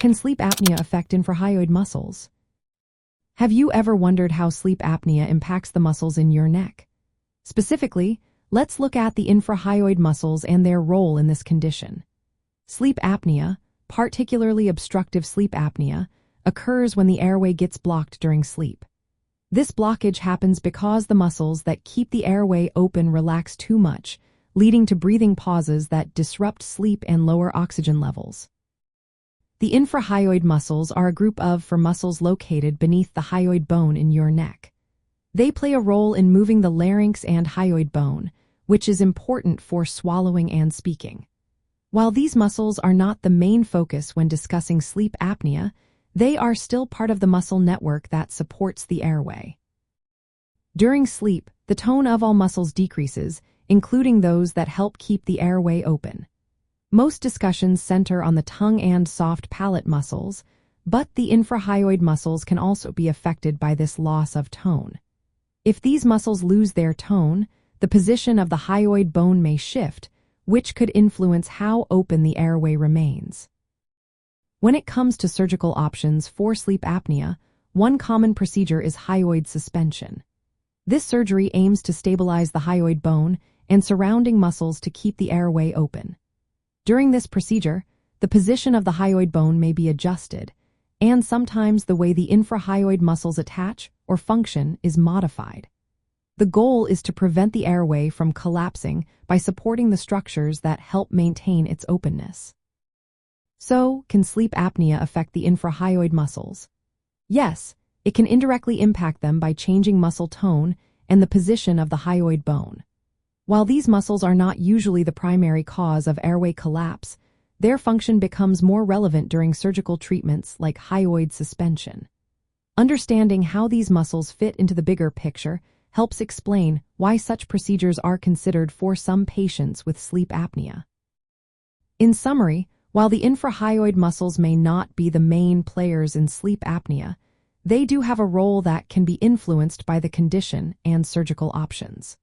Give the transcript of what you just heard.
Can sleep apnea affect infrahyoid muscles? Have you ever wondered how sleep apnea impacts the muscles in your neck? Specifically, let's look at the infrahyoid muscles and their role in this condition. Sleep apnea, particularly obstructive sleep apnea, occurs when the airway gets blocked during sleep. This blockage happens because the muscles that keep the airway open relax too much, leading to breathing pauses that disrupt sleep and lower oxygen levels. The infrahyoid muscles are a group of muscles located beneath the hyoid bone in your neck. They play a role in moving the larynx and hyoid bone, which is important for swallowing and speaking. While these muscles are not the main focus when discussing sleep apnea, they are still part of the muscle network that supports the airway. During sleep, the tone of all muscles decreases, including those that help keep the airway open. Most discussions center on the tongue and soft palate muscles, but the infrahyoid muscles can also be affected by this loss of tone. If these muscles lose their tone, the position of the hyoid bone may shift, which could influence how open the airway remains. When it comes to surgical options for sleep apnea, one common procedure is hyoid suspension. This surgery aims to stabilize the hyoid bone and surrounding muscles to keep the airway open. During this procedure, the position of the hyoid bone may be adjusted, and sometimes the way the infrahyoid muscles attach or function is modified. The goal is to prevent the airway from collapsing by supporting the structures that help maintain its openness. So, can sleep apnea affect the infrahyoid muscles? Yes, it can indirectly impact them by changing muscle tone and the position of the hyoid bone. While these muscles are not usually the primary cause of airway collapse, their function becomes more relevant during surgical treatments like hyoid suspension. Understanding how these muscles fit into the bigger picture helps explain why such procedures are considered for some patients with sleep apnea. In summary, while the infrahyoid muscles may not be the main players in sleep apnea, they do have a role that can be influenced by the condition and surgical options.